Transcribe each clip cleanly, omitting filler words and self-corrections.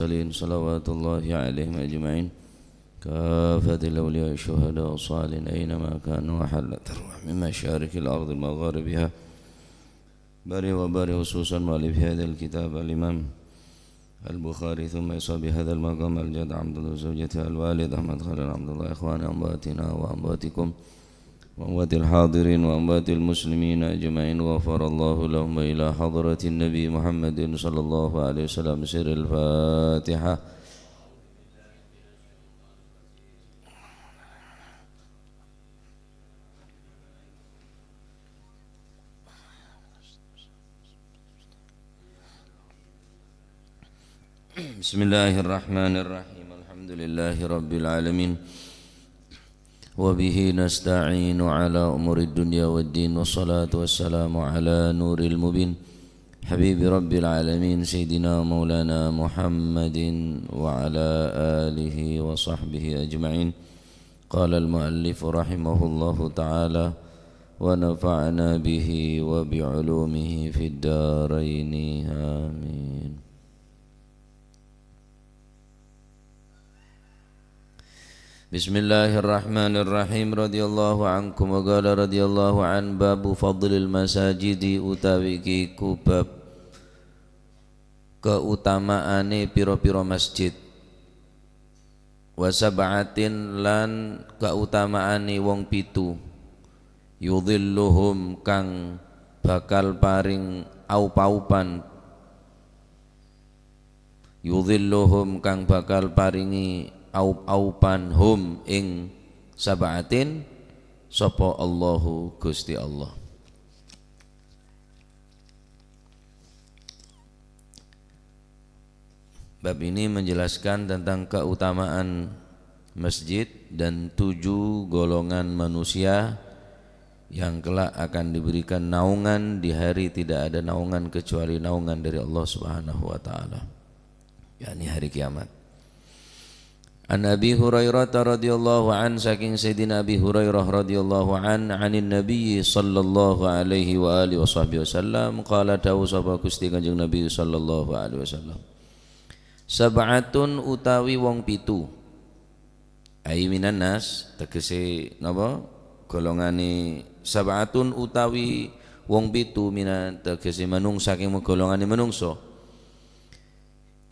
صلوات الله عليهم أجمعين كافة الأولياء الشهداء الصالحين أينما كانوا وحلت أرواح من مشارق الأرض مغاربها باري وباري خصوصا مؤلف هذا الكتاب الإمام البخاري ثم يصاب بهذا المقام الجد عبد الله زوجته الوالد أحمد خالد عبد الله إخوان أمواتنا وأمواتكم وأموات الحاضرين وأموات المسلمين أجمعين غفر الله لهم إلى حضرة النبي محمد صلى الله عليه وسلم سر الفاتحة. بسم الله الرحمن الرحيم الحمد لله رب العالمين وبه نستعين على أمور الدنيا والدين والصلاة والسلام على نور المبين حبيب رب العالمين سيدنا مولانا محمد وعلى آله وصحبه أجمعين. قال المؤلف رحمه الله تعالى ونفعنا به وبعلومه في الدارين آمين. Bismillahirrahmanirrahim. Radhiyallahu ankum wa qala radhiyallahu an babu fadlil masajidi utawi iku bab keutamaane pira-pira masjid wa sab'atin lan keutamaane wong pitu yudhilluhum kang bakal paring aup-aupan yudhilluhum kang bakal paringi aup-aupan hum ing sab'atin sapa Allahu Gusti Allah. Bab ini menjelaskan tentang keutamaan masjid dan 7 golongan manusia yang kelak akan diberikan naungan di hari tidak ada naungan kecuali naungan dari Allah Subhanahu wa taala, yakni hari kiamat. An Abi Hurairah radhiyallahu an saking Sayyidina Abi Hurairah radhiyallahu an anin Nabi sallallahu alaihi wa alihi wasallam qala dawu sapa Gusti Kanjeng Nabi sallallahu alaihi wasallam sab'atun utawi wong pitu ai minan nas tegese napa golongane sab'atun utawi wong pitu minan tegese manungsa saking golongane manungsa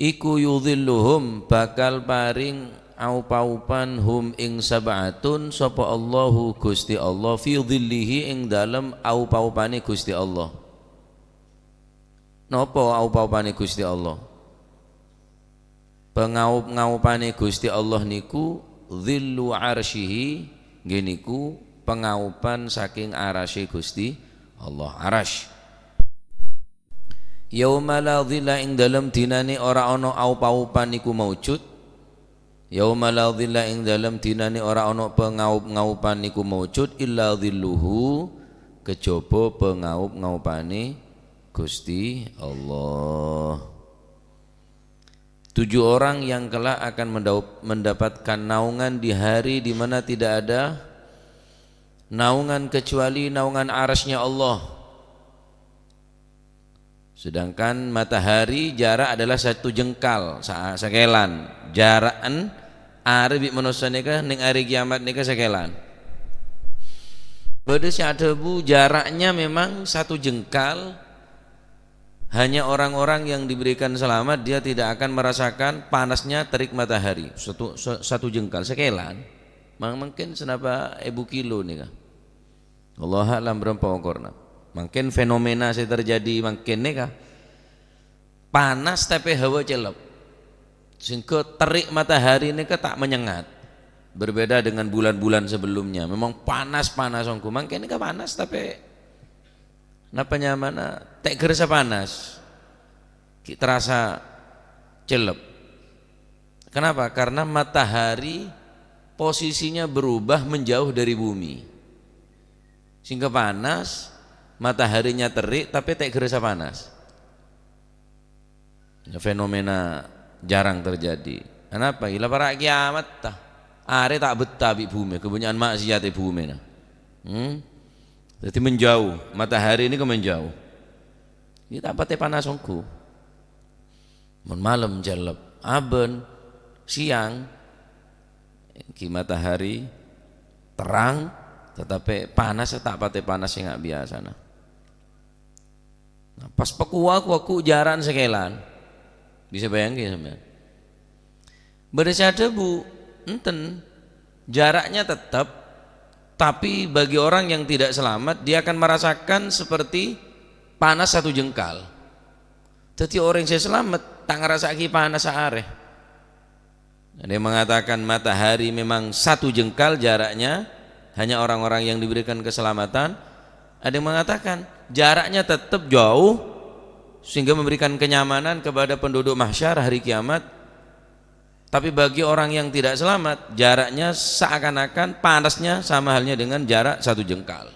iku yudhilluhum bakal paring aup-aupan hum ing sab'atun sapa Allahu Gusti Allah fi dhillihi ing dalem aup-aupane Gusti Allah. Napa aup-aupane Gusti Allah? Pengaup-ngaupane Gusti Allah niku dhillu arsyihi nggih niku pengaupan saking arasy Gusti Allah, arash. Yauma la dhilla ing dalem dinane ora ana aup-aupan niku maujud. Yauma la dhilla ing dalem dinane ora ana pengaup-ngaupan niku maujud illa dhilluhu kejaba pengaup-ngaupane Gusti Allah. 7 orang yang kelak akan mendapatkan naungan di hari di mana tidak ada naungan kecuali naungan arasy-Nya Allah. Sedangkan matahari jarak adalah 1 jengkal sakelan. Jarakan arep manusia nika ning hari kiamat nika sakelan. Bade syadebu jaraknya memang 1 jengkal. Hanya orang-orang yang diberikan selamat dia tidak akan merasakan panasnya terik matahari. 1 jengkal sakelan. Mungkin senapa 1000 kilo nika. Allah alam berapa ukurna. Mungkin fenomena saya terjadi mungkin nika panas tapi hawa celep sehingga terik matahari nika tak menyengat, berbeda dengan bulan-bulan sebelumnya memang panas-panas ongku mungkin nika panas tapi napa nyamana tak gerasa panas terasa celep. Kenapa? Karena matahari posisinya berubah menjauh dari bumi sehingga panas, mataharinya terik tapi tak gerasa panas. Fenomena jarang terjadi. Kenapa? Ila para kiamat tah. Are tak betah bi bumi, kebanyakan maksiat di bumi nah. Jadi menjauh, matahari ini ke menjauh. Ini tak pakai panas ongku. Mun malam jalep aben, siang, ki matahari terang, tetapi panas tak pate panas yang nggak biasa. Nah, pas aku jaran sekelan, bisa bayangin sampean. Berdasar bu, enten jaraknya tetap, tapi bagi orang yang tidak selamat dia akan merasakan seperti panas 1 jengkal. Jadi orang yang selamat tak ngerasaki panas seareh. Ada yang mengatakan matahari memang 1 jengkal jaraknya, hanya orang-orang yang diberikan keselamatan. Ada yang mengatakan jaraknya tetap jauh sehingga memberikan kenyamanan kepada penduduk mahsyar hari kiamat. Tapi bagi orang yang tidak selamat jaraknya seakan-akan panasnya sama halnya dengan jarak 1 jengkal.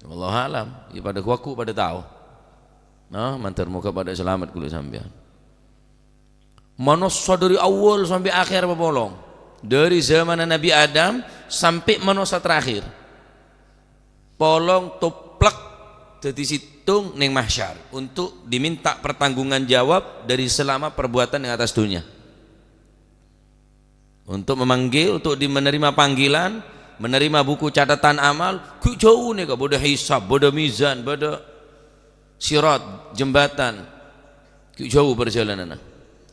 Wallahu alam, ya pada kuaku pada tahu. Nah, mantar muka pada selamat kulit sampean. Manusia dari awal sampai akhir bolong. Dari zaman Nabi Adam sampai manusia terakhir. Polong toplek jadi situng ning mahsyar untuk diminta pertanggungan jawab dari selama perbuatan yang atas dunia. Untuk memanggil, untuk menerima panggilan, menerima buku catatan amal, ku jauh nih kak, bodoh hisab, bodoh mizan, bodoh sirat, jembatan, ku jauh perjalanan.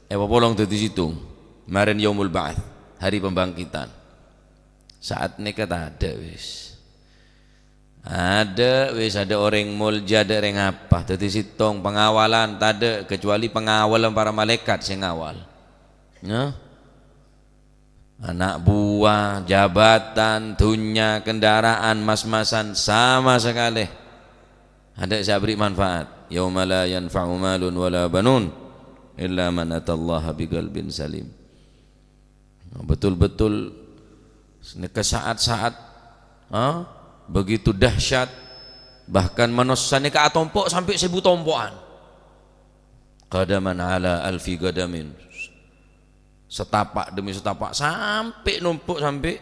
Polong di situ, kemarin yaumul ba'ats, hari pembangkitan. Saat nekat ada wis. Ada orang mulja, ada orang apa, di situ pengawalan tak ada kecuali pengawalan para malaikat yang ngawal. Ya. Anak buah, jabatan, dunia, kendaraan, mas-masan sama sekali. Ada saya beri manfaat. Yauma la yanfa'u malun wala banun illa man atallaha biqalbin salim. Betul-betul ke saat-saat begitu dahsyat, bahkan manusia ni ka tompok sampai 1000 tompokan. Qadaman ala alfi qadamin. Setapak demi setapak sampai numpuk sampai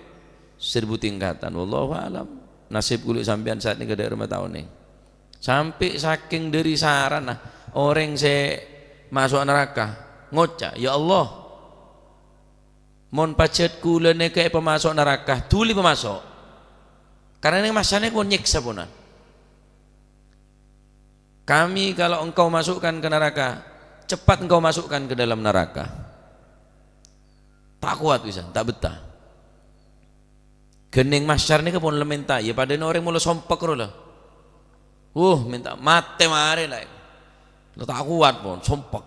1000 tingkatan. Wallahu alam. Nasib kulit sampean saat ini kada rumah tahun ni. Sampai saking dari saran orang saya masuk neraka ngocak, ya Allah, mon pacet kula ne kayak pemasok neraka, tuli pemasok. Karena ini masanya kau nyiksa punan. Kami kalau engkau masukkan ke neraka, cepat engkau masukkan ke dalam neraka. Tak kuat bisa, tak betah. Gening masyar ni kepon lementa, ya pada orang mula sompak rola. Minta mate mare lah. Lo tak kuat pun, sompak.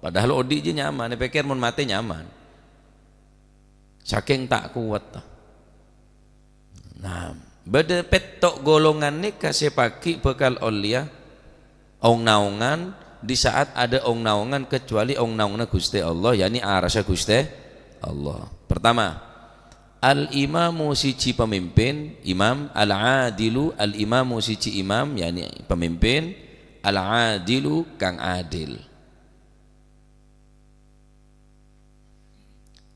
Padahal odi je nyaman, pikir mon mate nyaman. Saking tak kuat. Nah, beda petok golongan ni kasih paki bekal olia, ong naungan di saat ada ong naungan kecuali ong naungan Gusti Allah, yakni arasya Gusti Allah. Pertama, al-imamu siji pemimpin, imam, al-adilu, al-imamu siji imam, yakni pemimpin, al-adilu kang adil.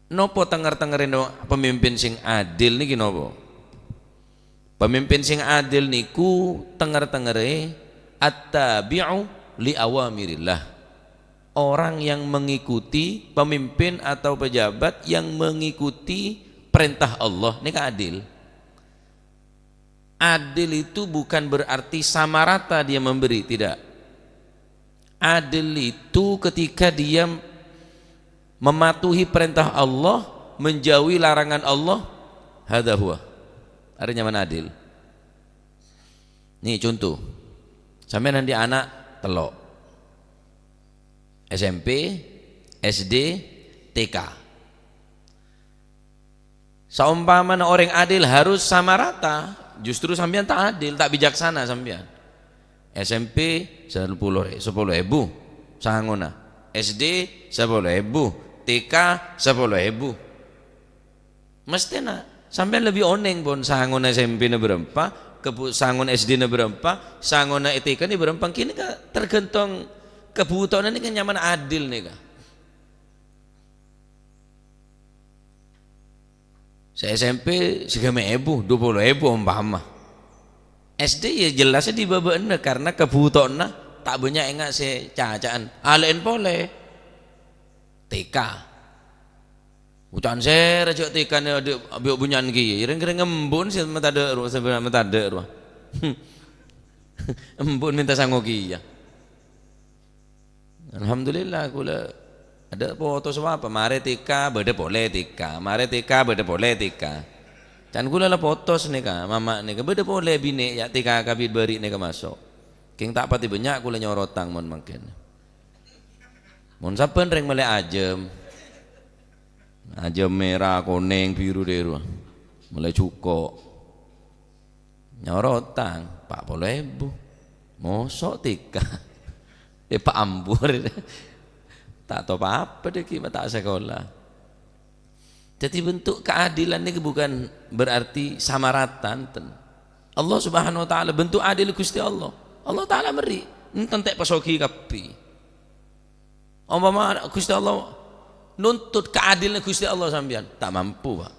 Nopo tenger-tengerin pemimpin sing adil niki nopo? Pemimpin sing adil niku tenger-tengere at-tabi'u li awamirillah. Orang yang mengikuti pemimpin atau pejabat yang mengikuti perintah Allah, ini kan adil. Adil itu bukan berarti sama rata dia memberi, tidak. Adil itu ketika dia mematuhi perintah Allah, menjauhi larangan Allah, hadza huwa. Artinya mana adil? Nih contoh, sampai nanti anak telok SMP, SD, TK. Seumpamanya orang adil harus sama rata, justru sampean tak adil, tak bijaksana sampean. SMP 10.000 sangona, SD 10.000, TK 10.000. Mestinya sampean lebih oneng pun sangona SMP ne berapa, sangon SD ne berapa, sangona TK ne berapa, kini kan tergantung kebutuhan ini kan nyaman adil nih kak. Saya SMP 30.000, 20.000 umpama. SD ya jelasnya di bawah ene karena kebutuhan tak banyak enggak saya cacaan. Alen boleh. TK Ucapan saya rajak tekan ada biok bunyan ki. Kira-kira ngembun sih mata ada ruh sebenarnya mata ada ruh. Embun minta sanggup ki ya. Alhamdulillah kula ada foto semua apa mare tika beda boleh tika mare tika beda boleh tika. Can kula lah foto nika mama nika beda boleh bini ya tika kabit beri nika masuk. King tak pati banyak kula nyorotang mon makin. Mon saben reng mele ajem. Ajem merah, kuning, biru deru. Mulai cukup. Nyorotang 40.000. Mosok tika. Pak ambur. Tak tahu apa deh kita tak sekolah. Jadi bentuk keadilan ini bukan berarti sama rata. Allah Subhanahu wa taala bentuk adil Gusti Allah. Allah taala beri entek pasoki kapi. Umpama Gusti Allah nuntut keadilan Gusti Allah sampean tak mampu, Pak.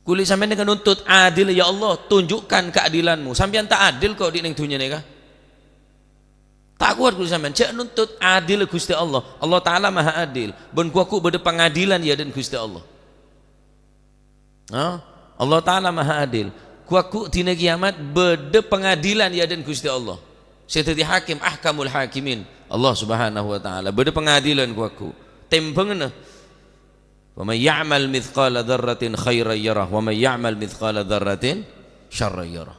Kuli sampean dengan nuntut adil ya Allah, tunjukkan keadilanmu. Sampean tak adil kok di ning dunya nika. Tak kuat kuli sampean cek nuntut adil Gusti Allah. Allah taala Maha Adil. Ben kuaku bede pengadilan ya dan Gusti Allah. Allah taala Maha Adil. Kuaku dina kiamat bede pengadilan ya dan Gusti Allah. Seteti hakim ahkamul hakimin. Allah Subhanahu wa taala beda pengadilan kuaku tembengna wa may ya'mal mithqala dzarratin khairan yarah wa may ya'mal mithqala dzarratin syarran yarah.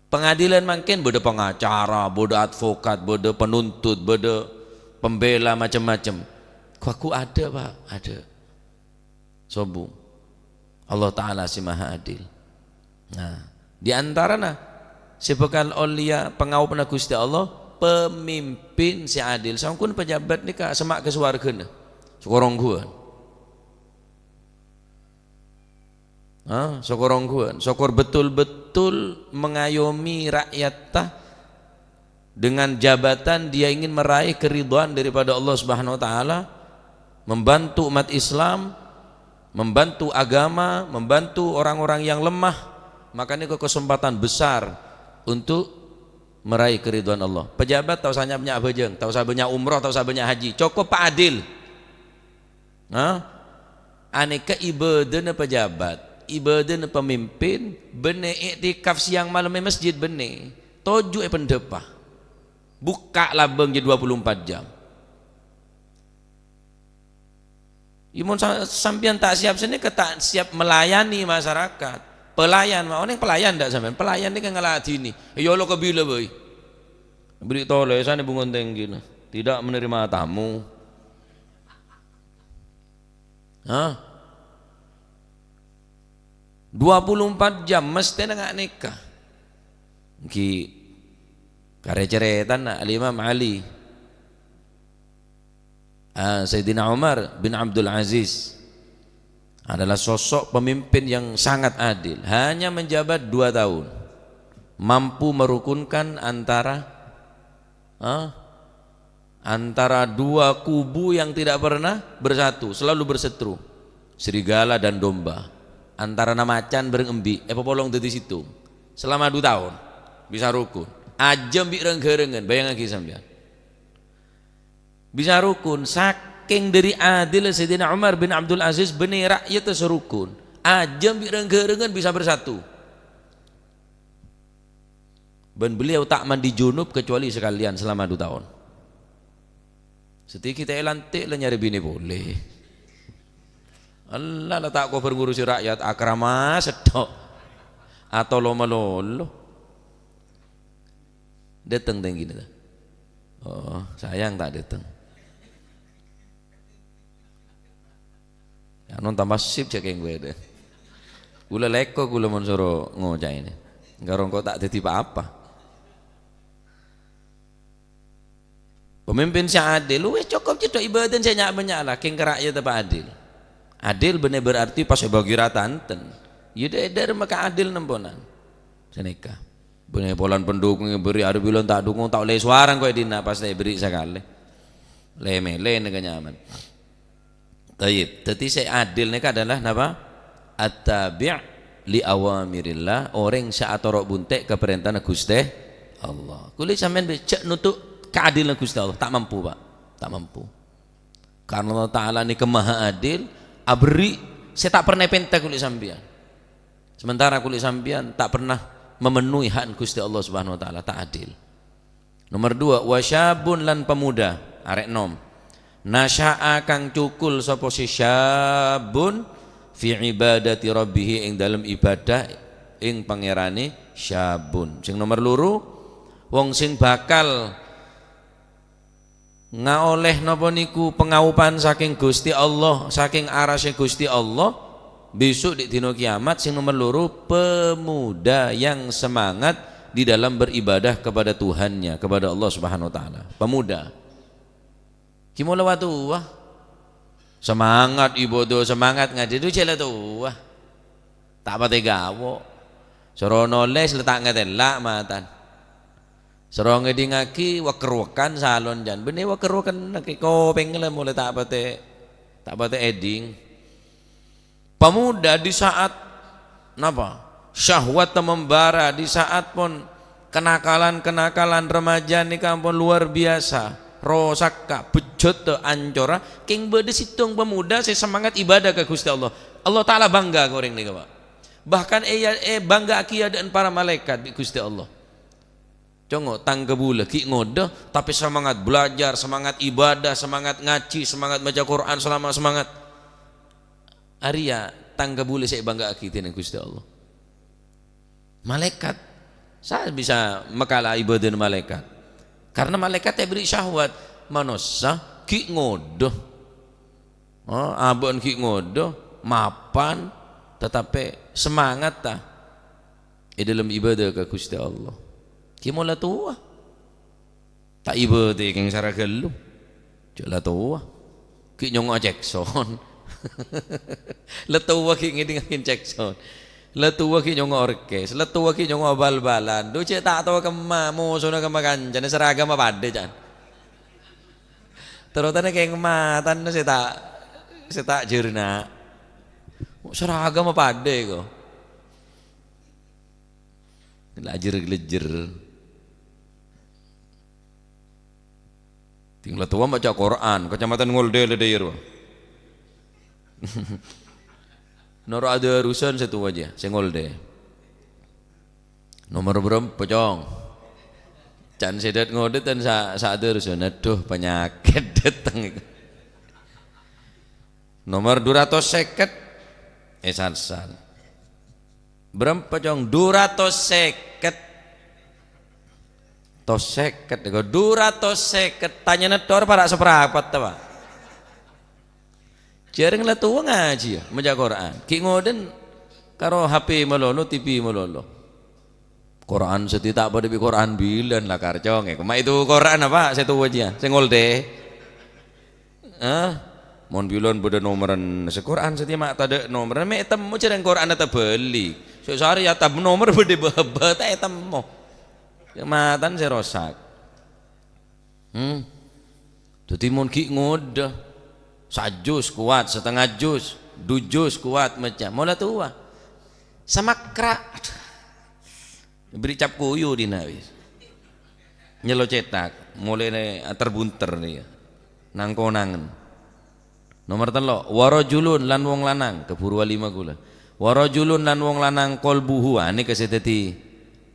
Pengadilan mungkin beda pengacara, beda advokat, beda penuntut, beda pembela macam-macam. Kuaku ada, Pak, ada. Sobu. Allah taala si Maha Adil. Nah, di antarana sebekal olia pengawapna Gusti Allah pemimpin si adil sangkun pejabat ni ka semak ke swargana sokorong guan sokorong guan sokor betul-betul mengayomi rakyatnya dengan jabatan dia ingin meraih keridhaan daripada Allah Subhanahu wa taala, membantu umat Islam, membantu agama, membantu orang-orang yang lemah, makanya ke kesempatan besar untuk meraih keridhaan Allah. Pejabat tahu sanya banyak bejeng, tahu saya banyak umroh, tahu saya banyak haji. Cukup Pak Adil. Aneka ibadah pejabat, ibadah pemimpin, bene iktikaf siang malam di masjid bene. Toju pendepah. Buka labeng je 24 jam. Imun sampian tak siap sini tak siap melayani masyarakat. Pelayan, orang pelayan tak sampean. Pelayan ni kan ngeladini. Ya Allah kebila boy. Beri tole sana bungon tinggi. Tidak menerima tamu. 24 jam mesti nak nikah. Ki kare ceretan nak Imam Ali. Sayyidina Umar bin Abdul Aziz adalah sosok pemimpin yang sangat adil, hanya menjabat 2 tahun mampu merukunkan antara dua kubu yang tidak pernah bersatu, selalu berseteru, serigala dan domba, antara macan berengembi popolong di situ selama 2 tahun bisa rukun ajem bi renggerengan, bayang lagi sampean bisa rukun saking dari adil Sayyidina Umar bin Abdul Aziz beni rakyat serukun ajem bi renggerengan bisa bersatu. Dan beliau tak mandi junub kecuali sekalian selama 2 tahun. Setelah kita lantik lah nyari bini boleh. Allah lah tak kau pengurusi rakyat akrama sedok atau lolo datang tinggi dah. Oh sayang tak datang. Ya non tambah sip cek yang gue deh. Gula leko gula monsoro ngocah ini. Garong kau tak tiba apa. Pemimpin saya adil, lu cukup cedok ibadah saya nyak banyak lah. King rakyat apa adil. Adil benar berarti pas bagi ratanten. Yaudah dari maka adil nemponan. Senika. Benar polan pendukung yang beri ada bilang tak dukung tak oleh suara kau dina pas saya beri sekali. Leme negara nyaman. Taib. Tetapi saya adil nika adalah apa? At-tabi' li awamirillah, orang saatorok buntek ke perintah Gusti Allah. Kulit sampean becek nutuk keadilan Gusti Allah tak mampu, Pak. Tak mampu. Karena Allah Ta'ala ini kemaha adil, abri, saya tak pernah pentak kulit sampian. Sementara kulit sampian tak pernah memenuhi hak Gusti Allah Subhanahu wa taala, tak adil. Nomor 2, wasyabun lan pemuda, arek nom. Nasya'a kang cukul sapa si syabun fi ibadati rabbih ing dalam ibadah ing pangerane syabun. Sing nomor loro, wong sing bakal ngaoleh napa niku pengaupan saking Gusti Allah, saking arasy Gusti Allah besok di dino kiamat. Sing nomor loro, pemuda yang semangat di dalam beribadah kepada Tuhannya, kepada Allah Subhanahu wa taala. Pemuda kimo lewat tua semangat ibadah, semangat ngaji itu cela tua tak pate gawo sorono les letak ngetelak matan soronge di ngaki wakerwakan salon jan bene wakerwakan naki kopeng lah mulai tak pate eding. Pemuda di saat napa syahwat membara, di saat pun kenakalan remaja ni kampun luar biasa, rosaka bejot ancora king bede situng pemuda saya semangat ibadah ke Gusti Allah. Allah taala bangga goreng nih Pak. Bahkan bangga keadaan para malaikat di Gusti Allah. Congo tangga bula ki ngodo tapi semangat belajar, semangat ibadah, semangat ngaji, semangat baca Quran, selama semangat Arya tangga bula saya bangga akitin Gusti Allah. Malaikat saya bisa makalah ibadah malaikat karena malaikat beri syahwat manusia ki ngodoh abon ki ngodoh mapan tetapi semangat ta dalam ibadah ke Gusti Allah. Ki mola tua tak ibadah keng saragelu jala tua ki nyong Jackson letua ki ngidingin Jackson, letua ki nyong orkes, letua ki nyong bal-balan. Do cek tak tahu kema musuh na kema kancan seragam apa ade jan. Terutama kayak kematan saya tak jerna. Seragam apa ade ko. Lejer. Tinggal tua baca Quran, kecamatan Ngolde ledayir. Noro ada urusan satu aja, sengol deh. Nomor berapa pocong? Can sedat ngodet dan ada urusan. Aduh penyakit datang. Nomor 250 san. Berapa pocong? 250. Toseket, 250. Tanya netor para seperapat ta Pak. Jarang lah tua ngaji ya, maca Quran. Ki ngoden karo HP melolo, TV melolo. Quran setidak pada bi Quran bilan lah karcong. Kema itu Quran apa? Saya tahu aja. Saya ngolde. Mon bilan pada nomoran sequran setiap mak tada nomoran. Mek temu cereng Quran atau beli. Sehari ya tab nomor berde bebat temu. Kematan saya rosak. Jadi mon ki ngoda. Sajus kuat, setengah jus, 2 jus kuat macam. Mula tua. Sama krak. Beri cap kuyu di nawis. Nyelo cetak, mulai terbunter nih. Nangkonangan. Nomor 3, warajulun lan wong lanang, keburu 5 gula. Warajulun lan wong lanang qalbuhu, ini keseteti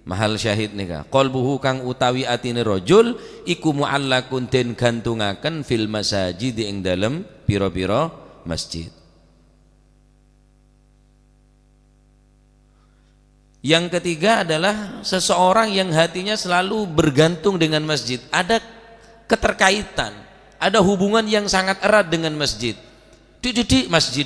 mahal syahid nika. Qalbuhu kang utawi atine rajul iku muallakun den gantungaken fil masajid ing dalem pira-pira masjid. Yang ketiga adalah seseorang yang hatinya selalu bergantung dengan masjid, ada keterkaitan, ada hubungan yang sangat erat dengan masjid. Di masjid.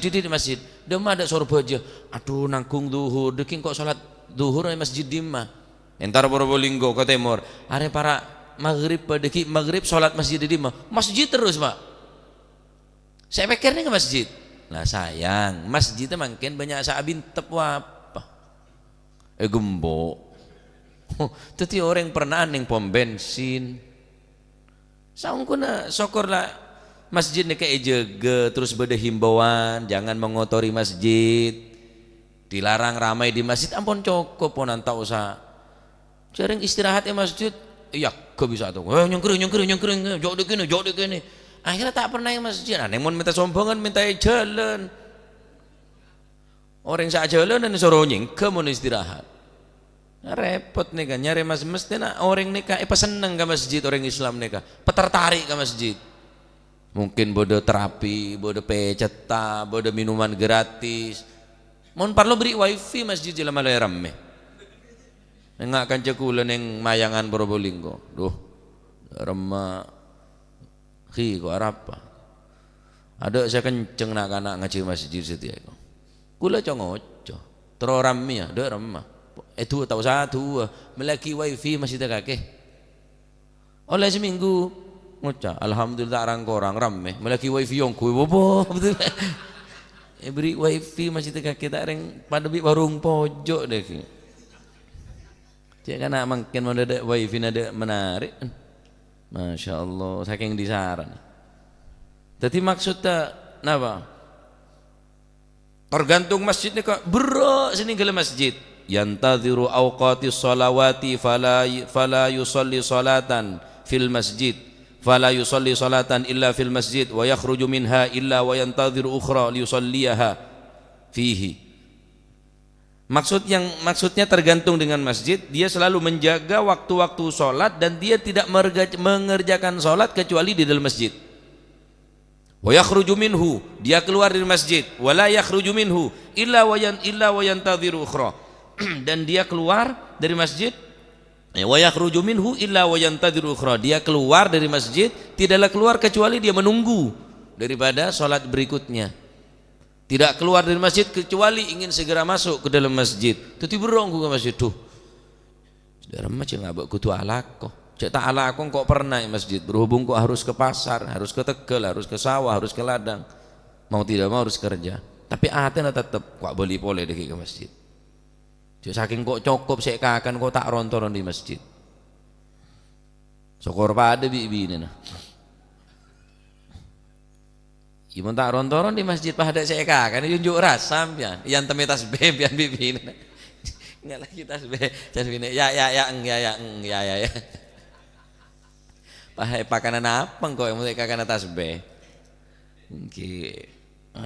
Dema ada sorbaja. Aduh nangkung duhur, deking kok salat duhur di masjid dimah. Entar Probolinggo ke timur, are para maghrib pada maghrib sholat masjid di mana? Masjid terus Pak. Saya pikirnya ke masjid. Lah sayang, masjidnya makin banyak saabin tepu apa? Gembok. Teti orang pernah neng pom bensin. Saungkuna syukurlah masjid nih kayak jaga terus beda himbauan, jangan mengotori masjid. Dilarang ramai di masjid, ampun cukup pun anta usah. Jaring istirahat di masjid, iya kok bisa tuh. Nyongkring, jauh dek ini. Akhirnya tak pernah yang masjid. Nah, mun minta sombongan minta jalan. Orang sak jalan dan suruh nyingke mun istirahat. Nah, repot nih kan nyari mesti nak orang nikah seneng ke masjid orang Islam nikah. Tertarik ke masjid. Mungkin bodoh terapi, bodoh peceta, bodoh minuman gratis. Mun perlu beri wifi masjid jelema malay rame. Enggak akan cekulan yang mayangan Probolinggo. Duh, remah. Kok apa? Ada saya kenceng nak anak ngaji masjid setia ko. Kula congoco. Terorami ya, ada remah. Itu tahu satu, melaki wifi masjid kakek. Oleh seminggu ngucap, alhamdulillah orang rame. Melaki wifi yang kui bobo betul. Beri wifi masjid kakek tak reng pada bi warung pojok deh. Cik kan nak makin mana ada wifi ada menarik. Masya Allah, saking disaran. Jadi maksudnya apa? Tergantung masjid ni kok bro sini ke masjid. Yantadhiru awqatis salawati fala yusalli salatan fil masjid. Fala yusalli salatan illa fil masjid wa yakhruju minha illa wa yantadhiru ukhra liyusalliyaha fihi. Maksudnya tergantung dengan masjid, dia selalu menjaga waktu-waktu sholat dan dia tidak mengerjakan sholat kecuali di dalam masjid. Wa yakhruju minhu, dia keluar dari masjid. Wa la yakhruju minhu illa wa yantadhiru ukhra. Dan dia keluar dari masjid. Wa yakhruju minhu illa wa yantadhiru ukhra. Dia keluar dari masjid, tidaklah keluar kecuali dia menunggu daripada sholat berikutnya. Tidak keluar dari masjid kecuali ingin segera masuk ke dalam masjid. Tuti berong ke masjid tuh. Saudara macam ngabak kutu alako. Cek tak alako kok pernah di masjid. Berhubung kok harus ke pasar, harus ke Tegal, harus ke sawah, harus ke ladang. Mau tidak mau harus kerja. Tapi hatinya tetap kok beli boleh deh ke masjid. Cek saking kok cukup saya kakan kok tak rontoran di masjid. Sokor pada bibi ini nah. Ibu tak rontoron di masjid pada saya kan junjuk rasa pian yang temi tasbih pian bibi enggak lagi tasbih ya pakanan apa kok yang mereka kana tasbih ki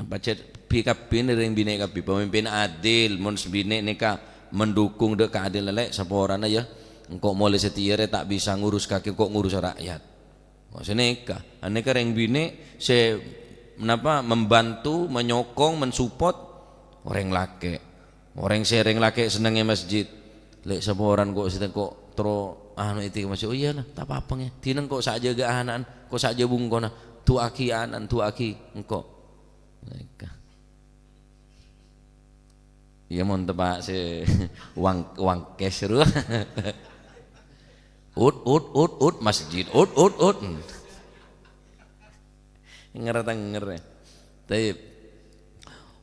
baca pikapin dari bine kapi pemimpin adil mun bine nika mendukung dek keadilan lek saporana ya engkau mulai setia tak bisa ngurus kaki kok ngurus rakyat maksudnya nika aneka reng bine se membantu, menyokong, mensupport orang laki. Orang sering laki senangnya masjid. Lek saboran kok sedang kok tro anu itu masjid. Oh iyalah, tak apa-apa nya. Tinang kok saja ga anan, kok saja bungkona. Tu aki anan, tu aki engko. Iya mon tebak si uang cash ru. Ut masjid. Ut. Ngerti. Taib.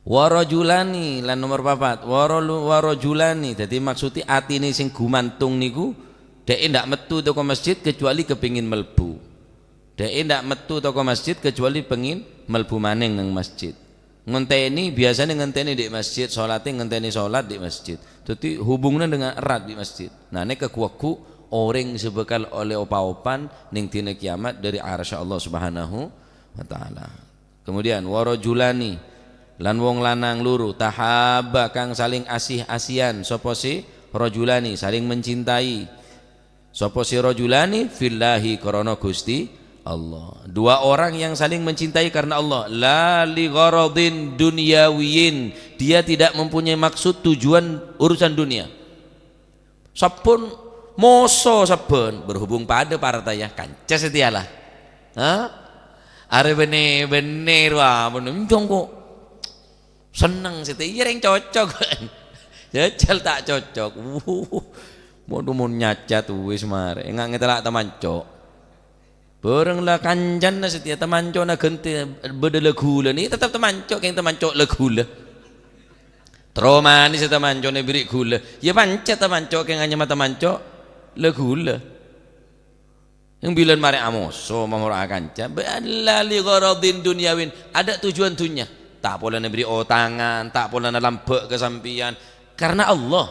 Warajulani lan nomor 4. Warajulani. Jadi maksudnya atine sing gumantung niku dhek ndak metu toko masjid kecuali kepingin melbu. Dhek ndak metu toko masjid kecuali pengin melbu maning nang masjid. Ngenteni biasanya ngenteni di masjid, salatnya ngenteni salat di masjid. Jadi hubungannya dengan erat di masjid. Nah nek kekuaku orang sebekal oleh opa-opan ning dina kiamat dari arsy Allah Subhanahu wa ta'ala. Kemudian warajulani lan wong lanang luru tahaba kang saling asih-asian sapa si rajulani saling mencintai sapa si rajulani fillahi karena Gusti Allah. Dua orang yang saling mencintai karena Allah, la li gharadin dunyawiyin, dia tidak mempunyai maksud tujuan urusan dunia. Sapun moso saben berhubung pada parataya kanca setialah. Are bener wah menunjong kok seneng setia yang cocok jajal tak cocok mau nyacat wis mare enggak ngetelak teman cok bareng lah kanjan na setia teman cok na ganti bedele gula ni tetap teman cok yang teman cok le gula teromani si teman cok ne beri gula ya pancet teman cok yang hanya teman cok le gula yang bilang mari amoso mamor akanca bala li gharadin dunyawin, ada tujuan dunia, tak boleh beri tangan, tak boleh lambek kesampian karena Allah.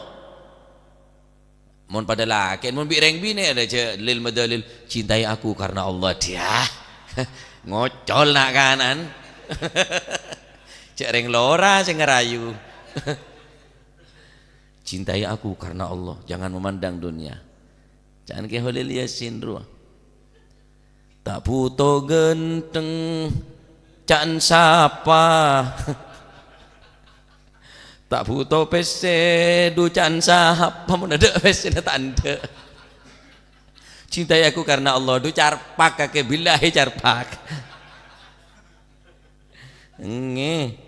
Mon pada laki mon bireng bine ada je lil madalil cintai aku karena Allah dia ngocol nak kanan. Cek reng lora sing ngerayu. Cintai aku karena Allah, jangan memandang dunia. Jangan ke Holil Yasin ruah. Tak butuh genteng can sapa. Tak butuh pese du can sapa mun ada pese tanda. Cintai aku karena Allah du carpak kake billahi carpak. Nge.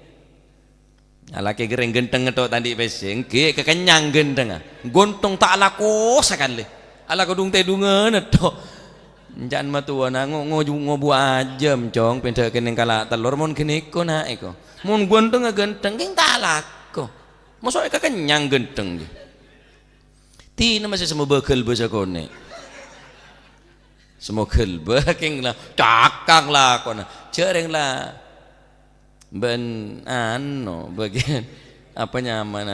Alake gereng genteng ngetok tadi pese nge kekenyang genteng. Gontong tak laku sekali. Ala kodung tedungan etok. Jangan matuan ngobu aja cong pindah kening kala telur mun gini ko na eko. Mun gonteng genteng king tak laku. Masuk kekenyang genteng. Tina masih semua bekal bahasa kone. Semua gelba king lah cakang lah kona. Cereng lah. Ben ano bagian apa nyaman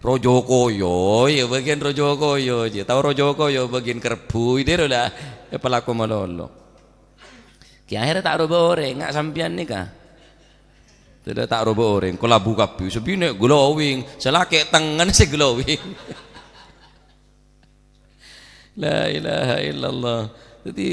Rojokoyo ya bagian Rojokoyo aja tahu Rojokoyo bagian kerbu itu lah pelaku malolo ki akhirnya tak robo oreng nggak sampian nih kah tidak tak robo oreng kalau buka pi sebine glowing selake tangan si glowing. La ilaha illallah. Jadi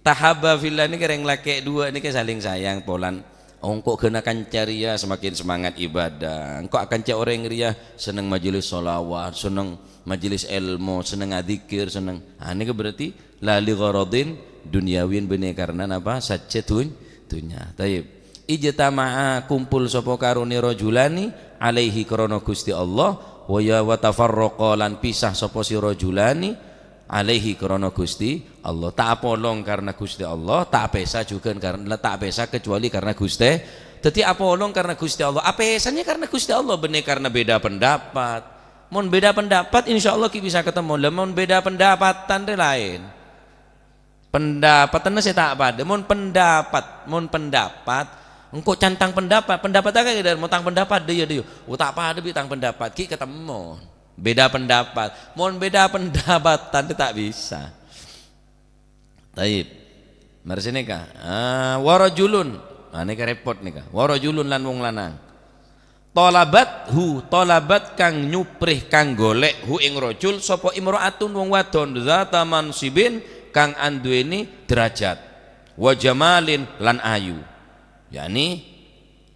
tahaba fillah ini kereng laki dua ini saling sayang polan. Engkau kenakan ceria semakin semangat ibadah. Engkau akan cek orang ria senang majelis solawat, senang majelis ilmu, senang adzikir, senang. Ini berarti lali gharadin dunyawin benih karena apa? Sajatun dunya. Taib. Ijtama'a kumpul sapa karuni rajulani alaihi krana Gusti Allah wa ya wa tafarraqa lan pisah sapa si rajulani alaihi krana Gusti Allah. Tak apolong karena Gusti Allah, tak pesa juga karena tak pesa kecuali karena Gusti. Dadi apolong karena Gusti Allah, apesanya karena Gusti Allah bener karena beda pendapat. Mun beda pendapat insyaallah ki bisa ketemu. Mun beda pendapatan de lain. Pendapatan saya tak pada. Mun pendapat engkau cantang pendapat agak dari mau tang pendapat dia. Tak pada bi tang pendapat ki ketemu. Beda pendapat, mohon beda pendapatan itu tak bisa. Taib, mari sini kah? Warajulun, ini repot nih kah? Warajulun lan wong lanang. Tolabat kang nyuprih kang golek hu ing rajul sapa imraatun wong wadon zata mansibin kang anduweni derajat. Wa jamalin lan ayu. Yani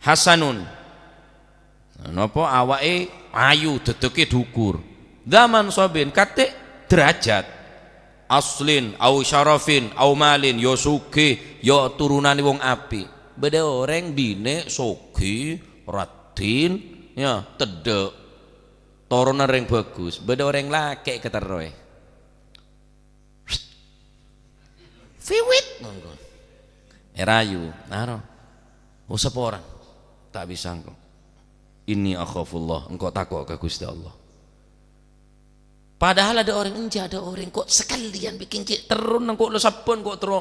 hasanun. Napa awake ayu dedeke dukur zaman sobin kate derajat aslin au syarafin au malin yo sugih yo turunane wong api beda orang bine sugih ratin ya tedek turunan ring bagus beda orang laki keteroe fiwit erayu naro usap orang tak bisa engkau. Ini akhafullah, engkau takut ke Gusti Allah. Padahal ada orang kok sekalian bikin cik terun engkau lo sapun kok tero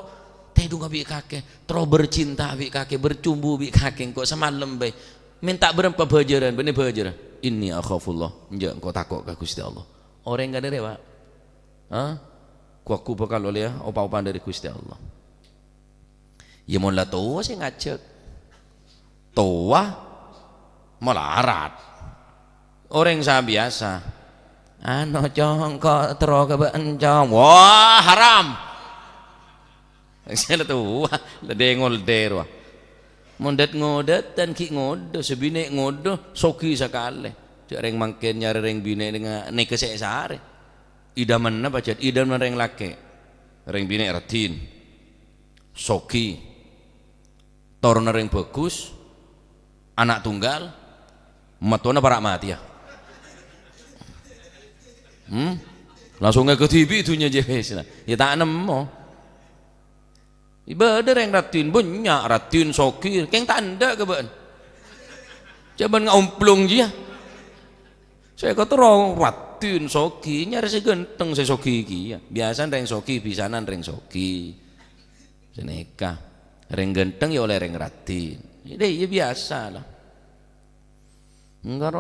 tedu ngabi kakek, tero bercinta abi kakek, bercumbu abi kakek kok semalam bae. Minta berempa bajaran, bener bajaran. Ini akhafullah, enggak engkau takut ke Gusti Allah. Orang enggak ada Pak. Hah? Ku bakal oleh opa-opa dari Gusti Allah. Ya mun la tua sih ngajak. Tua melarat orang saya biasa cong kok terus kebencong wah haram saya tuh wah ledengol derwa mundet ngodet dan ki ngodo sebine ngodo soki sekali jareng mangken nyari reng bine dengan neke sare idaman apa chat idaman reng laki reng bine ratin soki torun reng bagus anak tunggal matona para mati ya langsung ke TV itunya jelas ya tak nemu ibadah yang ratin banyak ratin sokir keng tanda ke ban coba ngomplung dia saya kata orang ratin soki nyari segenteng saya soki ya biasa reng soki bisanan reng soki seneka reng genteng ya oleh reng ratin ini ya biasa lah enggak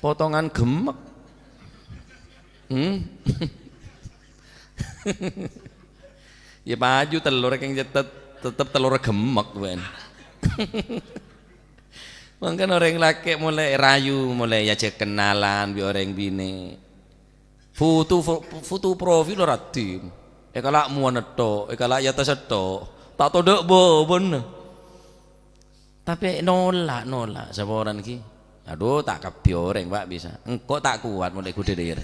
potongan gemek ya baju telur yang jetet tetep telur gemek ben. Mungkin orang laki mulai rayu, mulai ya cek kenalan bi orang bini. Foto profil ratim. Kalau mau neto, kalau ya tas neto, tak tahu dek bon. Tapi nolak seorang ki. Aduh tak kapi orang pak bisa. Engkau tak kuat mulai kuda dia.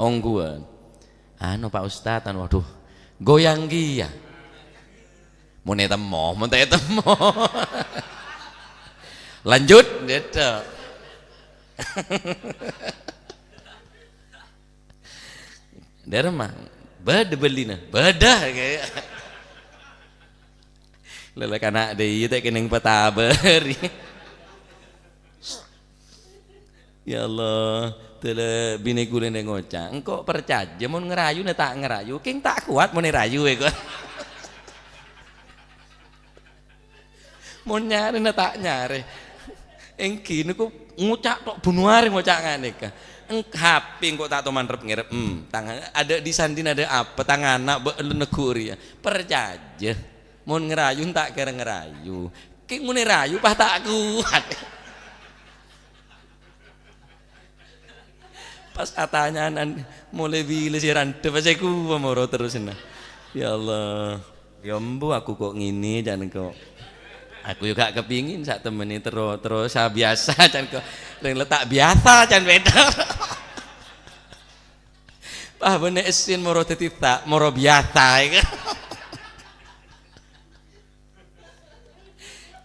Ongguan. Anu Pak Ustad, waduh, goyang kia. Mau temo. Lanjut, gitu. Derma, beda belina, beda kayak. Lelak anak deh, itu kening petaberi. Ya Allah, tele bini kulen ngocak. Engkau percaya, mau ngerayu nih tak ngerayu, king tak kuat mau ngerayu ego. Mau nyari nih tak nyari. Engki niku ngucak tok bunuhare ngocak ngene ka. HP kok tak manrep ngerep. Tangan ada di sandin ada apa tangan anak neguri ya. Percaya. Mun ngerayu tak kira ngerayu. Ki mun ngerayu pah tak kuat. Pas katanya mulai bilis ya rante pas aku moro terus nah. Ya Allah. Ya mbu aku kok ngini jangan kok. Aku juga kepingin saat temen ini terus biasa can kok letak biasa can beda. Pah bener esin moro tetita moro biasa ya.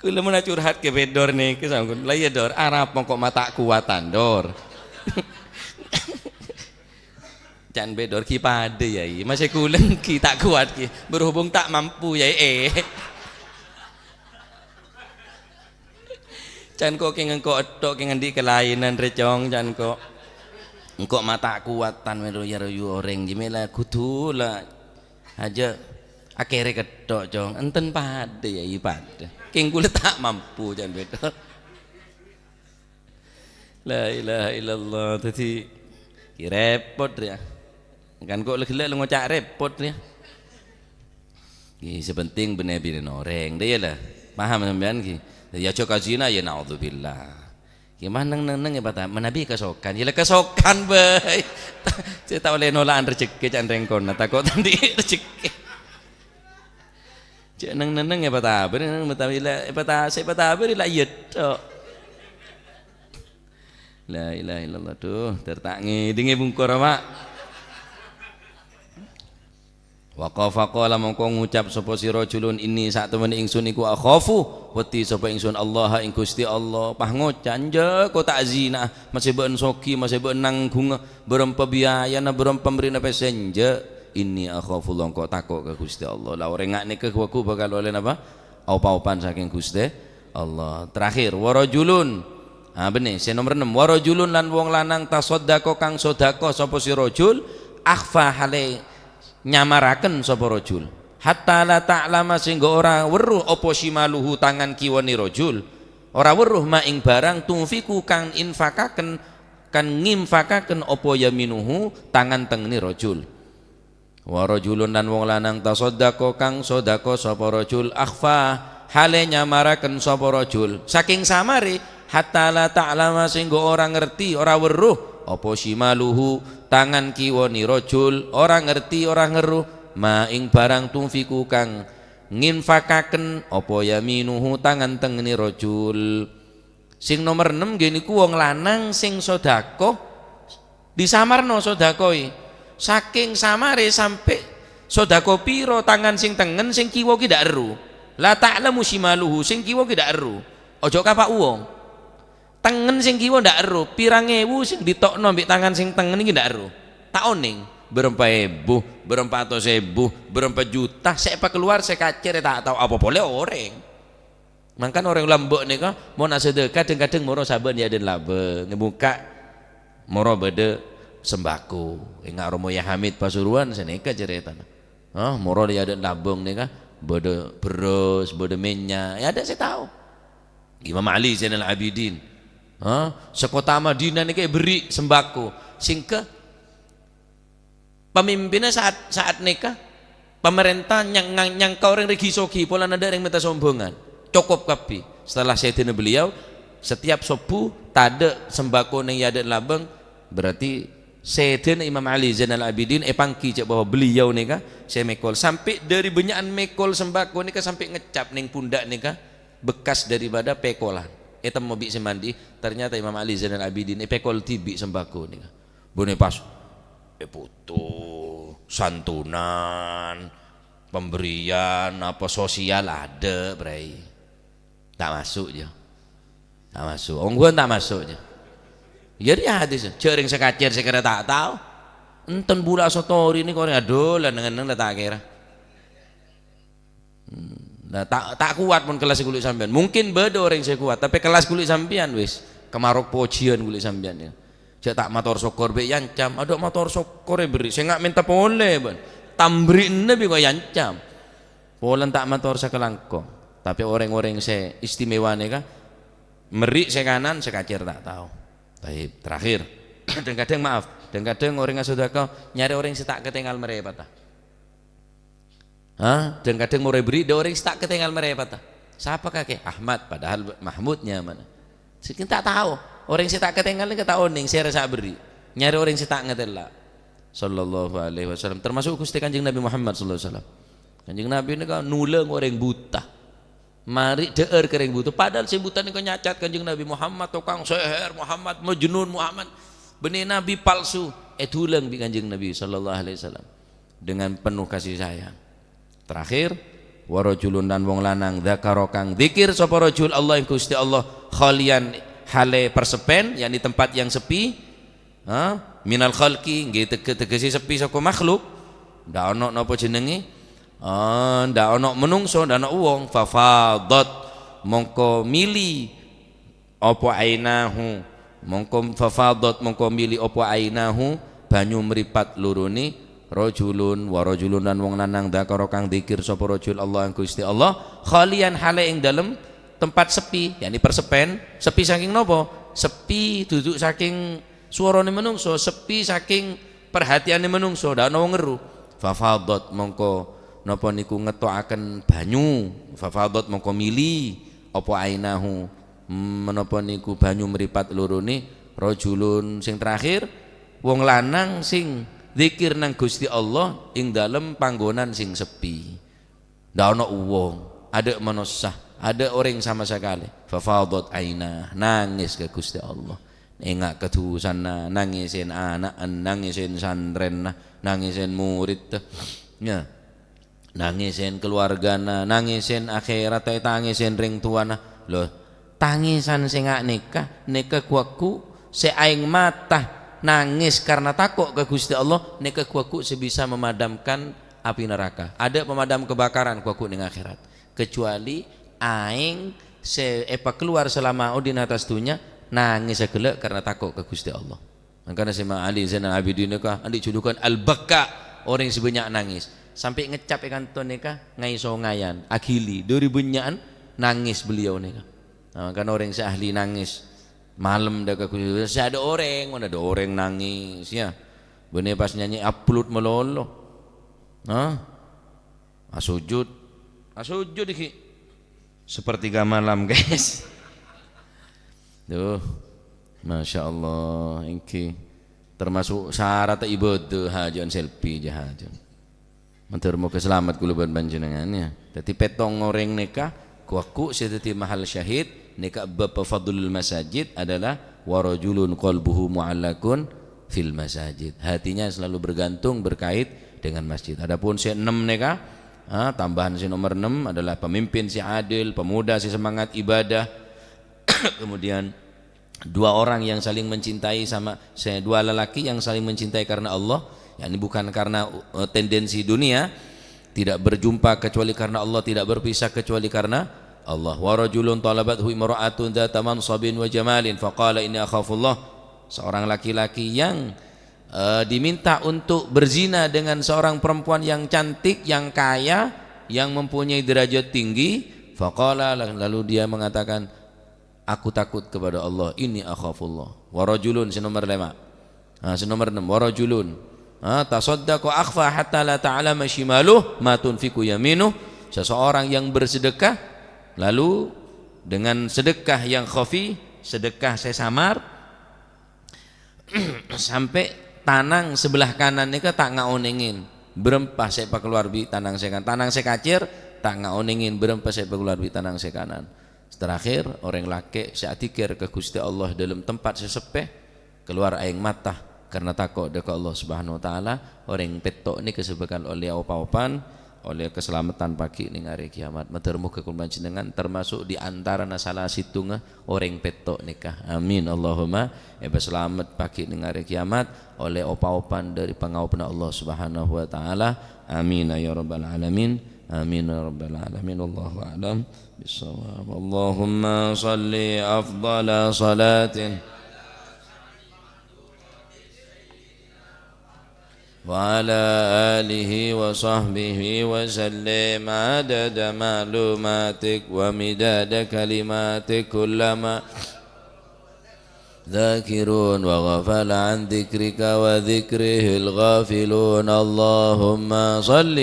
Kula mun curhat ke bedor nih ke sangkun. Lah ya dor arep kok mata kuatan dor. Can bedor ki pade ya masih kuleng ki tak kuat ki berhubung tak mampu ya Can kok keng engkau etok keng di kelainan recong can kok engkau mata kuatan melu ya rayu orang jimela kudu lah aja akhirnya ketok cong enten pade ya pade keng kula tak mampu can beda. La ilaha illallah tadi repot ya kan kok lagi-lagi ngocak repot ya sepenting bener-bener orang dia lah paham sampean ki ya coka zina ya naudzubillah gimana neng ya bata menabi kesokan ya kesokan bay saya tahu le nolaan rezeki can rengkon takut nanti rezeki cek neng ya bata bener betabila bata saya bata berilah iya tok la ilaha illallah tuh tertangi dingi bungkur mak waqafa qala mongko ngucap sapa sira julun ini sak temene ingsun iku akhafu wedi sapa ingsun Allah ing Gusti Allah pah ngocan je kok tak zina masih ben soki masih ben nanggung berempa biayana berempa pemrina pesenje ini akhafu longko takok ke Gusti Allah la ora ngakne ke aku bakal oleh apa aupa-aupan saking Gusti Allah. Terakhir warajulun benih saya nomor 6 warajulun lan wong lanang tasaddaqo kang sedekah sapa si rajul akhfa hale nyamaraken sapa rajul hatta la ta'lama sehingga ora weruh apa shimaluhu tangan kiwani rajul ora weruh ma ing barang tunfiku kang infakaken kan ngimfakaken apa yaminuhu tangan tengene rajul wa rajulun lan wong lanang tasaddaqa kang sedekah sapa rajul akhfa hale nyamaraken sapa rajul saking samare hatta la ta'lama sehingga ora ngerti ora weruh apa shimaluhu tangan kiwani rajul ora ngerti ora ngeruh ma ing barang tunfiku kang nginfakaken apa yaminuhu tangan tengene rajul. Sing nomor 6 gini ku wong lanang sing sedekah disamarno sedekoi saking samare sampai sedekah piro tangan sing tengen sing kiwa ki dak eru la ta'lamu shimaluhu sing kiwa ki dak eru aja kapak wong tengen sing kiwa ndak ero pirang ewu sing ditokno mbek tangan sing tengen iki ndak ero tak oning berempat ebu berempat atus ebu berempat juta saya keluar saya kacir tak tahu apa boleh orang mangkan orang lambok nih kok mau nak sedekah kadang-kadang moro saben ya den labe ngebuka moro bede sembako enggak romo ya Hamid Pasuruan seneka cerita moro ya den labong nih kah bede beras bede minyak ya ada saya tahu Imam Ali Zainal Abidin sekota Madinah ini kayak beri sembako singke pemimpinnya saat nikah pemerintah yang kau orang regi sogi pola ada yang minta sombongan cukup kapi setelah sayyidina beliau setiap subuh tade sembako ning yaden labeng berarti sayyidina Imam Ali Zainal Abidin pangki cek bahwa beliau nika saya mekol sampai dari benyakan mekol sembako nika sampai ngecap ning pundak nika bekas daripada pekolan eta mau bi semandi ternyata Imam Ali Zainal Abidin pekol tibi sembako nika bone pas foto santunan pemberian apa sosial ada bray tak masuk je tak masuk ongguan tak masuk je jadi hadis cering sekacir sekira tak tahu enten bula sotori ini kau adolan dengan tak kira tak kuat pun kelas kulit sampean mungkin beda orang saya kuat tapi kelas kulit sampean wis kemarok pojian kulit sampean ya cek tak motor sokor be yancam ada motor sokor beri saya nggak minta boleh ban tambrin nabi kau yancam polen tak motor sekelangkong tapi orang-orang saya istimewa nih kah merik saya kanan sekacir tak tahu baik terakhir dan kadang maaf dan kadang orang yang sudah kau nyari orang yang tak ketinggal mereka dan kadang mau beri ada orang yang tak ketinggal mereka siapa kakek Ahmad padahal Mahmudnya mana sekian tak tahu orang yang tak ketinggal ini kata oning saya rasa beri nyari orang yang tak ngetela sallallahu alaihi wasallam termasuk Gusti Kanjeng Nabi Muhammad sallallahu alaihi wasallam Kanjeng Nabi ini kan nuleng orang buta mari deer kering buta padahal sebutan ini nyacat Kanjeng Nabi Muhammad tukang seher Muhammad majnun Muhammad benih Nabi palsu tuleng bi Kanjeng Nabi sallallahu alaihi wasallam dengan penuh kasih sayang terakhir warajulun dan wong lanang dzakara kang zikir sapa rajul Allah ing Gusti Allah khalian hale persepen yakni tempat yang sepi minal khalqi nggih tegese sepi saka makhluk ndak ana napa jenenge ndak ana menungso ndak ana wong fafadat mongko mili apa ainahu mongko fafadat mongko mili apa ainahu banyu mripat lorone rajulun wa rajulun lan wong lanang dzakara kang zikir sapa rajul Allah Gusti Allah khalian hale ing dalem tempat sepi yakni persepen sepi saking nopo sepi duduk saking suarane menungso sepi saking perhatiane menungso ndak ana wong ngeru fafadat mongko napa niku ngetokaken banyu fafadat mongko mili apa ainahu menapa niku banyu mripat lorone rajulun sing terakhir wong lanang sing zikir nang Gusti Allah ing dalem panggonan sing sepi ndak ana wong ada manusia ada orang sama sekali fafadat aina nangis ke Gusti Allah engak ketusan nangisin anak nangisin santren nangisin murid ya nangisin keluargana nangisin akhirat tangisin ring tuana loh tangisan sing nikah kuaku seaing mata nangis karena takut ke Gusti Allah nikah kuaku sebisa memadamkan api neraka ada pemadam kebakaran kuaku ning akhirat kecuali aing keluar selama di atas dunia nangis segelek karena takut ke Gusti Allah makanya sama Ali Zainal Abidin nikah andi julukan al-baka orang yang sebanyak nangis sampai ngecap ikan ton nikah ngaiso ngayan agili dari benyakan nangis beliau nikah kan orang yang seahli nangis malam dah ke Gusti ada orang nangis ya bener pas nyanyi upload melolo asujud iki sepertiga malam guys tuh Masya Allah ini termasuk syarat ibadah hajan selfie jahajan mentur mau keselamat kuluban panjenengannya jadi petong orang nikah kuaku sedeti mahal syahid nikah bab fadlul masajid adalah warajulun qalbuhu mu'allakun fil masajid hatinya selalu bergantung berkait dengan masjid adapun si 6 nikah tambahan si nomor 6 adalah pemimpin si adil, pemuda si semangat ibadah kemudian dua orang yang saling mencintai dua lelaki yang saling mencintai karena Allah yakni bukan karena tendensi dunia tidak berjumpa kecuali karena Allah tidak berpisah kecuali karena Allah wa rajulun talabathu imra'atun dzata mansabin wa jamalin faqala inni akhafullah seorang laki-laki yang diminta untuk berzina dengan seorang perempuan yang cantik, yang kaya, yang mempunyai derajat tinggi. Faqala lalu dia mengatakan, aku takut kepada Allah. Ini akhafullah. Warajulun si nomor 5. Si nomor 6 warajulun. tasaddaqu akhfa hatta la ta'lama shimaluh ma tunfiqu yaminuh. Seseorang yang bersedekah lalu dengan sedekah yang khafi, sedekah sesamar sampai tanang sebelah kanan nika tak ngaonengin berempah sepa keluar bi tanang sekan, tanang sekacir tak ngaonengin berempah sepa keluar bi tanang sekanan. Terakhir orang laki seatikir ke Gusti Allah dalam tempat sesepeh keluar aing mata karena takut dekat Allah Subhanahu wa taala. Orang petok ni kesebakan oleh apa-apaan oleh keselamatan pagi ning hari kiamat. Matur muga kula panjenengan termasuk di antara salah situnga orang petok nikah. Amin Allahumma. Selamat pagi ning hari kiamat oleh opa-opan dari pangaupan Allah Subhanahu wa taala. Amin ya rabbal alamin. Amin ya rabbal alamin. Wallahu a'lam bissawab. Allahumma shalli afdhala salatin وعلى آله وصحبه وسلم عدد معلوماتك ومداد كلماتك كلما ذاكرون وغفل عن ذكرك وذكره الغافلون اللهم صل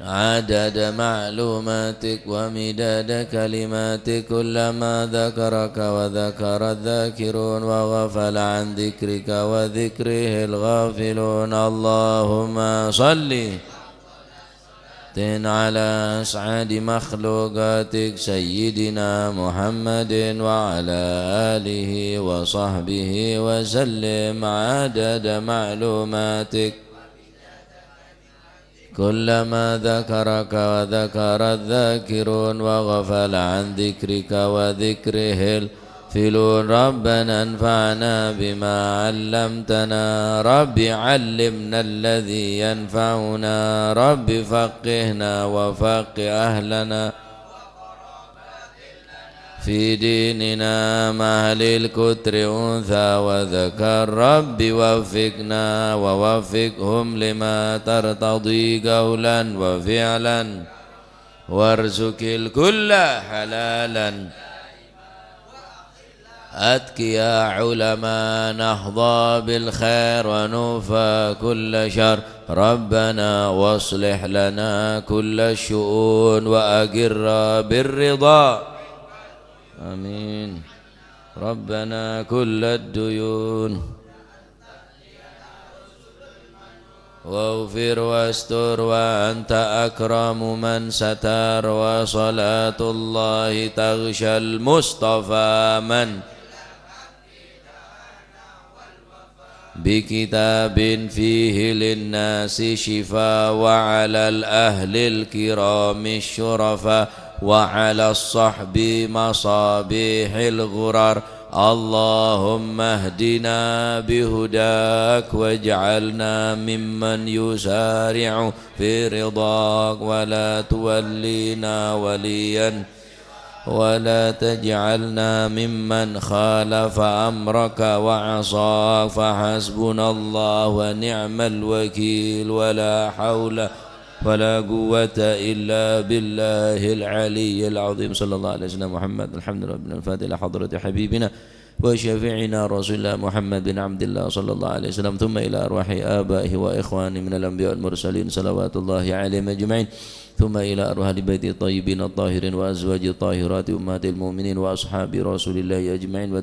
عدد معلوماتك ومداد كلماتك كلما ذكرك وذكر الذاكرون وغفل عن ذكرك وذكره الغافلون اللهم صل على أسعد مخلوقاتك سيدنا محمد وعلى آله وصحبه وسلم عدد معلوماتك كلما ذكرك وذكر الذاكرون وغفل عن ذكرك وذكره الغافلون ربنا انفعنا بما علمتنا رب علمنا الذي ينفعنا رب فقهنا وفقه أهلنا في ديننا مع للكتر أنثى وذكر رب وفقنا ووفقهم لما ترتضي قولا وفعلا وارزق الكل حلالا أتقيا علماء نحظى بالخير ونوفى كل شر ربنا واصلح لنا كل الشؤون وأقر بالرضا آمين ربنا كل الديون واغفر واستر وأنت أكرم من ستر وصلاة الله تغشى المصطفى من بكتاب فيه للناس شفاء وعلى الأهل الكرام الشرفاء وعلى الصحب مصابيح الغرر اللهم اهدنا بهداك واجعلنا ممن يسارع في رضاك ولا تولينا وليا ولا تجعلنا ممن خالف أمرك وعصاك فحسبنا الله ونعم الوكيل ولا حول ولا قوة إلا بالله العلي العظيم صلى الله عليه وسلم محمد الحمد لله رب الفاتحة إلى حضرة حبيبنا وشفيعنا رسول الله محمد بن عبد الله صلى الله عليه وسلم ثم إلى أرواح آبائه وإخوانه من الأنبياء والمرسلين صلوات الله عليهم أجمعين ثم إلى أرواح بيت الطيبين الطاهرين وأزواج الطاهرات أمهات المؤمنين وأصحاب رسول الله أجمعين